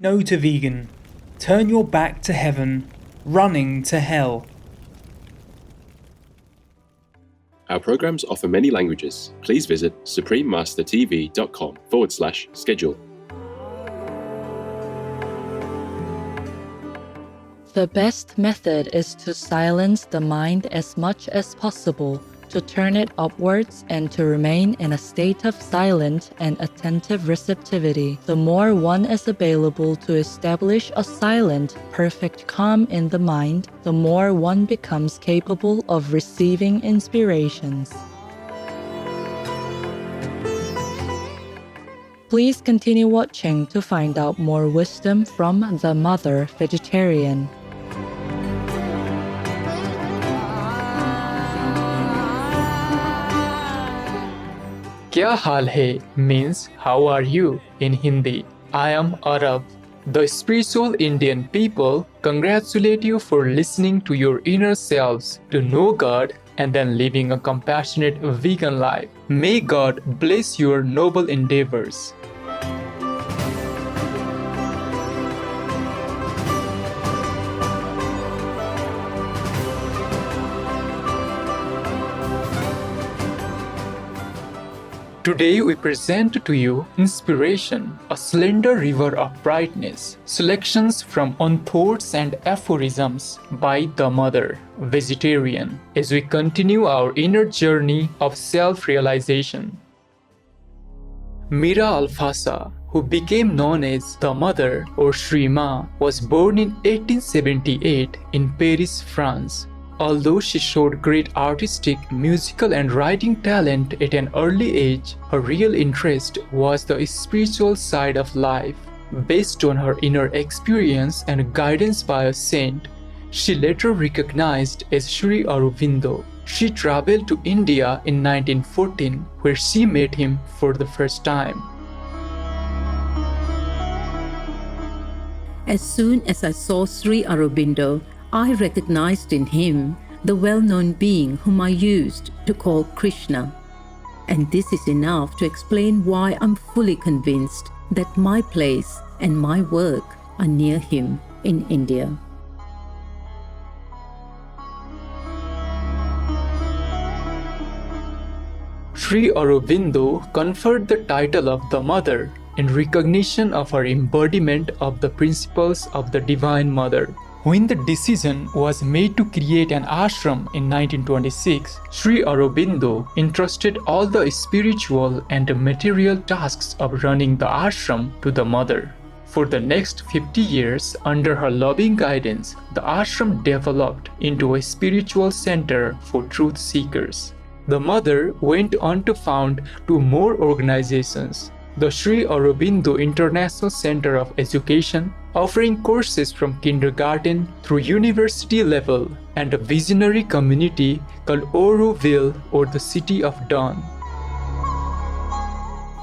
No to vegan. Turn your back to heaven. Running to hell. Our programs offer many languages. Please visit suprememastertv.com/schedule. The best method is to silence the mind as much as possible, to turn it upwards and to remain in a state of silent and attentive receptivity. The more one is available to establish a silent, perfect calm in the mind, the more one becomes capable of receiving inspirations. Please continue watching to find out more wisdom from the Mother Vegetarian. Kya haal hai means how are you in Hindi. I am Arab. The spiritual Indian people congratulate you for listening to your inner selves to know God and then living a compassionate vegan life. May God bless your noble endeavors. Today we present to you Inspiration, a slender river of brightness, selections from On Thoughts and Aphorisms by the Mother Vegetarian, as we continue our inner journey of self-realization. Mira Alfasa, who became known as the Mother or Shri Ma, was born in 1878 in Paris, France. Although she showed great artistic, musical and writing talent at an early age, her real interest was the spiritual side of life. Based on her inner experience and guidance by a saint, she later recognized as Sri Aurobindo. She traveled to India in 1914, where she met him for the first time. As soon as I saw Sri Aurobindo, I recognized in him the well-known being whom I used to call Krishna. And this is enough to explain why I'm fully convinced that my place and my work are near him in India. Sri Aurobindo conferred the title of the Mother in recognition of her embodiment of the principles of the Divine Mother. When the decision was made to create an ashram in 1926, Sri Aurobindo entrusted all the spiritual and material tasks of running the ashram to the Mother. For the next 50 years, under her loving guidance, the ashram developed into a spiritual center for truth seekers. The Mother went on to found 2 more organizations: the Sri Aurobindo International Center of Education, offering courses from kindergarten through university level, and a visionary community called Auroville, or the City of Dawn.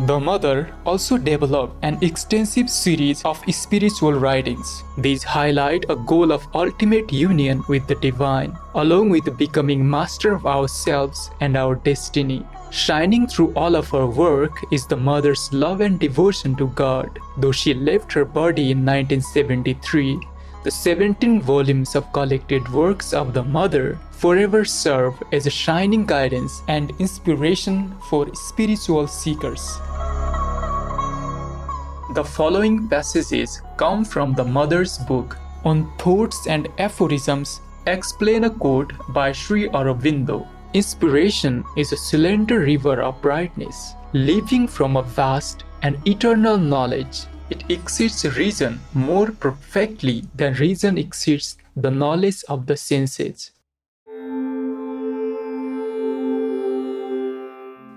The Mother also developed an extensive series of spiritual writings. These highlight a goal of ultimate union with the divine, along with becoming master of ourselves and our destiny. Shining through all of her work is the Mother's love and devotion to God. Though she left her body in 1973, the 17 volumes of collected works of the Mother forever serve as a shining guidance and inspiration for spiritual seekers. The following passages come from the Mother's book On Thoughts and Aphorisms. Explain a quote by Sri Aurobindo. Inspiration is a slender river of brightness, living from a vast and eternal knowledge. It exceeds reason more perfectly than reason exceeds the knowledge of the senses.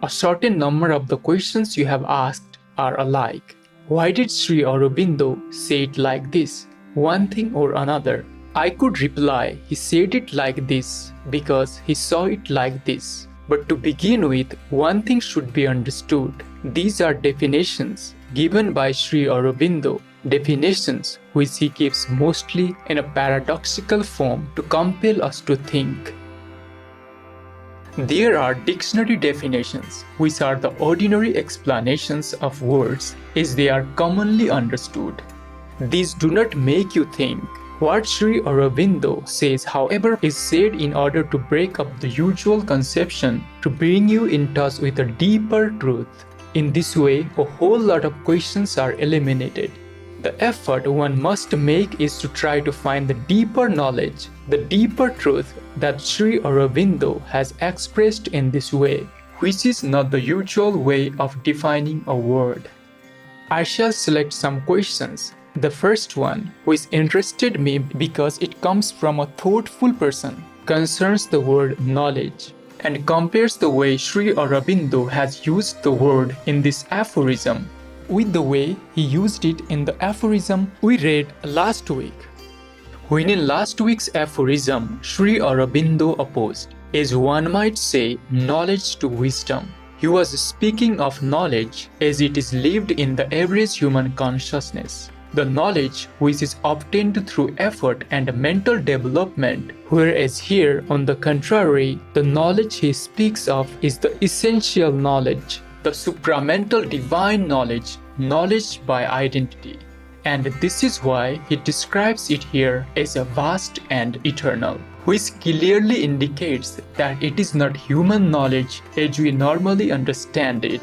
A certain number of the questions you have asked are alike. Why did Sri Aurobindo say it like this, one thing or another? I could reply, he said it like this because he saw it like this. But to begin with, one thing should be understood. These are definitions given by Sri Aurobindo, definitions which he gives mostly in a paradoxical form to compel us to think. There are dictionary definitions, which are the ordinary explanations of words as they are commonly understood. These do not make you think. What Sri Aurobindo says, however, is said in order to break up the usual conception, to bring you in touch with a deeper truth. In this way, a whole lot of questions are eliminated. The effort one must make is to try to find the deeper knowledge, the deeper truth that Sri Aurobindo has expressed in this way, which is not the usual way of defining a word. I shall select some questions. The first one, which interested me because it comes from a thoughtful person, concerns the word knowledge and compares the way Sri Aurobindo has used the word in this aphorism with the way he used it in the aphorism we read last week. When in last week's aphorism, Sri Aurobindo opposed, as one might say, knowledge to wisdom. He was speaking of knowledge as it is lived in the average human consciousness, the knowledge which is obtained through effort and mental development, whereas here, on the contrary, the knowledge he speaks of is the essential knowledge, the supramental divine knowledge, knowledge by identity. And this is why he describes it here as a vast and eternal, which clearly indicates that it is not human knowledge as we normally understand it.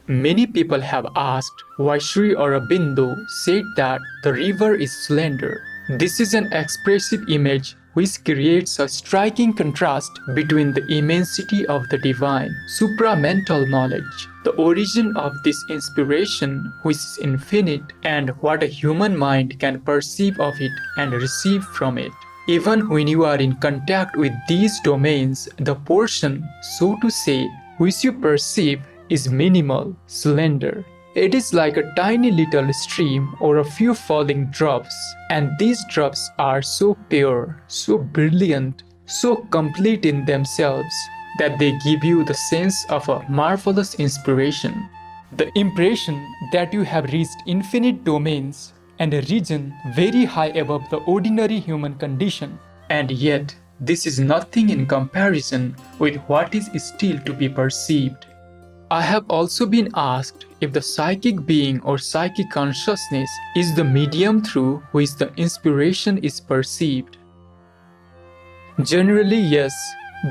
Many people have asked why Sri Aurobindo said that the river is slender. This is an expressive image which creates a striking contrast between the immensity of the divine, supramental knowledge, the origin of this inspiration which is infinite, and what a human mind can perceive of it and receive from it. Even when you are in contact with these domains, the portion, so to say, which you perceive is minimal, slender. It is like a tiny little stream or a few falling drops, and these drops are so pure, so brilliant, so complete in themselves that they give you the sense of a marvelous inspiration. The impression that you have reached infinite domains and a region very high above the ordinary human condition, and yet this is nothing in comparison with what is still to be perceived. I have also been asked if the psychic being or psychic consciousness is the medium through which the inspiration is perceived. Generally, yes.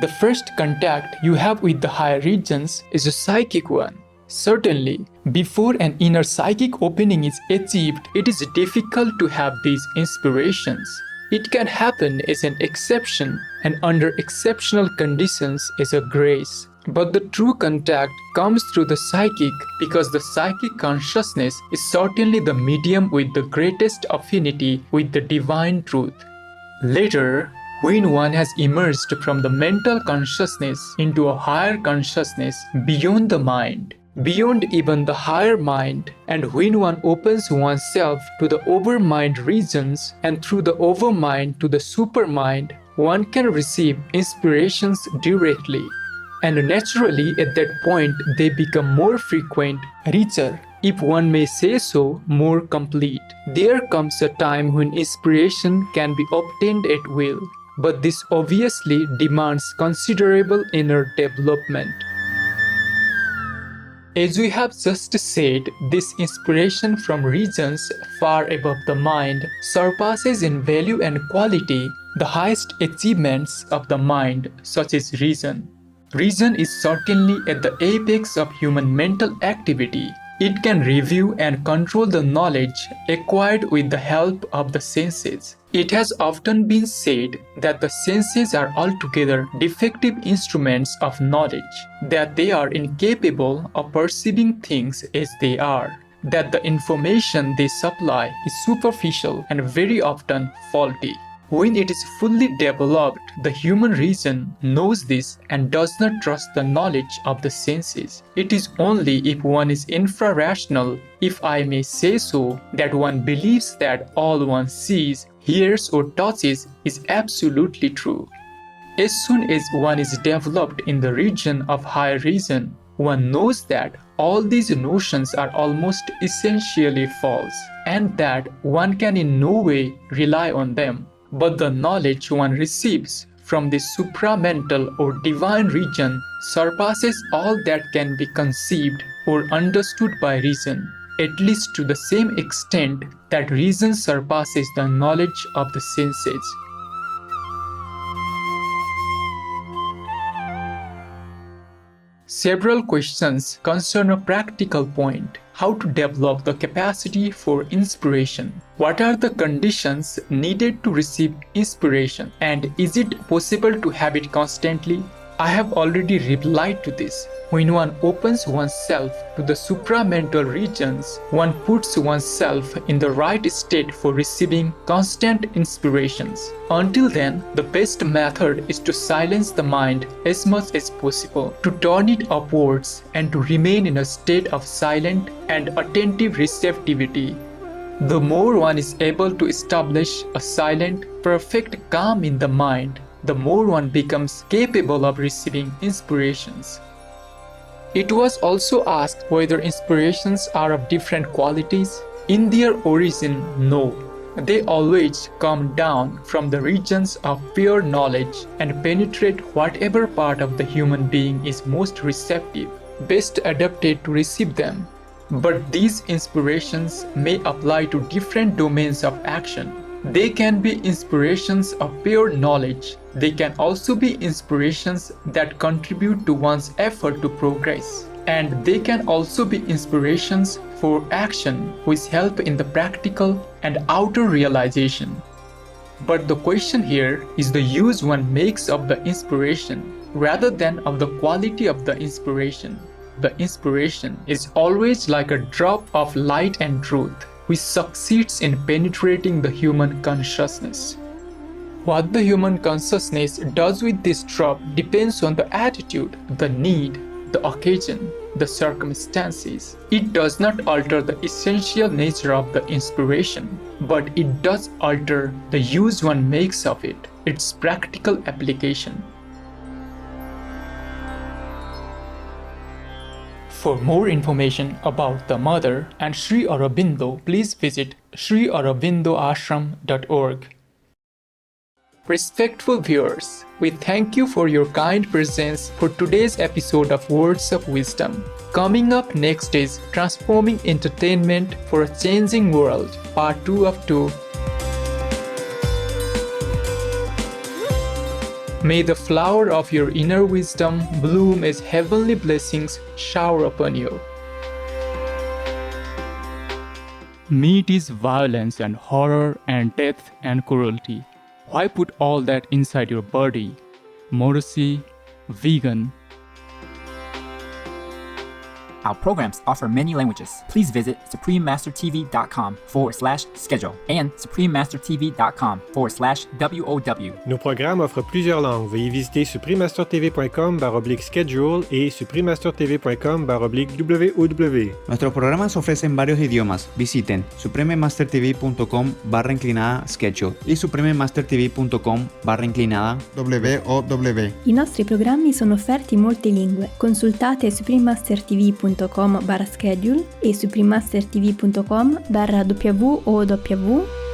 The first contact you have with the higher regions is a psychic one. Certainly, before an inner psychic opening is achieved, it is difficult to have these inspirations. It can happen as an exception and under exceptional conditions as a grace. But the true contact comes through the psychic because the psychic consciousness is certainly the medium with the greatest affinity with the divine truth. Later, when one has emerged from the mental consciousness into a higher consciousness beyond the mind, beyond even the higher mind, and when one opens oneself to the overmind regions and through the overmind to the supermind, one can receive inspirations directly. And naturally, at that point, they become more frequent, richer, if one may say so, more complete. There comes a time when inspiration can be obtained at will, but this obviously demands considerable inner development. As we have just said, this inspiration from regions far above the mind surpasses in value and quality the highest achievements of the mind, such as reason. Reason is certainly at the apex of human mental activity. It can review and control the knowledge acquired with the help of the senses. It has often been said that the senses are altogether defective instruments of knowledge, that they are incapable of perceiving things as they are, that the information they supply is superficial and very often faulty. When it is fully developed, the human reason knows this and does not trust the knowledge of the senses. It is only if one is infra-rational, if I may say so, that one believes that all one sees, hears or touches is absolutely true. As soon as one is developed in the region of higher reason, one knows that all these notions are almost essentially false, and that one can in no way rely on them. But the knowledge one receives from the supramental or divine region surpasses all that can be conceived or understood by reason, at least to the same extent that reason surpasses the knowledge of the senses. Several questions concern a practical point: how to develop the capacity for inspiration. What are the conditions needed to receive inspiration, and is it possible to have it constantly? I have already replied to this. When one opens oneself to the supramental regions, one puts oneself in the right state for receiving constant inspirations. Until then, the best method is to silence the mind as much as possible, to turn it upwards, and to remain in a state of silent and attentive receptivity. The more one is able to establish a silent, perfect calm in the mind, the more one becomes capable of receiving inspirations. It was also asked whether inspirations are of different qualities. In their origin, no. They always come down from the regions of pure knowledge and penetrate whatever part of the human being is most receptive, best adapted to receive them. But these inspirations may apply to different domains of action. They can be inspirations of pure knowledge. They can also be inspirations that contribute to one's effort to progress. And they can also be inspirations for action which help in the practical and outer realization. But the question here is the use one makes of the inspiration rather than of the quality of the inspiration. The inspiration is always like a drop of light and truth, which succeeds in penetrating the human consciousness. What the human consciousness does with this drop depends on the attitude, the need, the occasion, the circumstances. It does not alter the essential nature of the inspiration, but it does alter the use one makes of it, its practical application. For more information about the Mother and Sri Aurobindo, please visit sriaurobindoashram.org. Respectful viewers, we thank you for your kind presence for today's episode of Words of Wisdom. Coming up next is Transforming Entertainment for a Changing World, Part 2 of 2. May the flower of your inner wisdom bloom as heavenly blessings shower upon you. Meat is violence and horror and death and cruelty. Why put all that inside your body? Morrissey, vegan. Our programs offer many languages. Please visit suprememastertv.com/schedule and suprememastertv.com/WOW. Nos programmes offrent plusieurs langues. Veuillez visiter suprememastertv.com/schedule y suprememastertv.com/WOW. Nuestros programas ofrecen varios idiomas. Visiten suprememastertv.com/schedule y suprememastertv.com/WOW. I nostri programmi sono offerti in molte lingue. Consultate suprememastertv.com/schedule e suprememastertv.com/WOW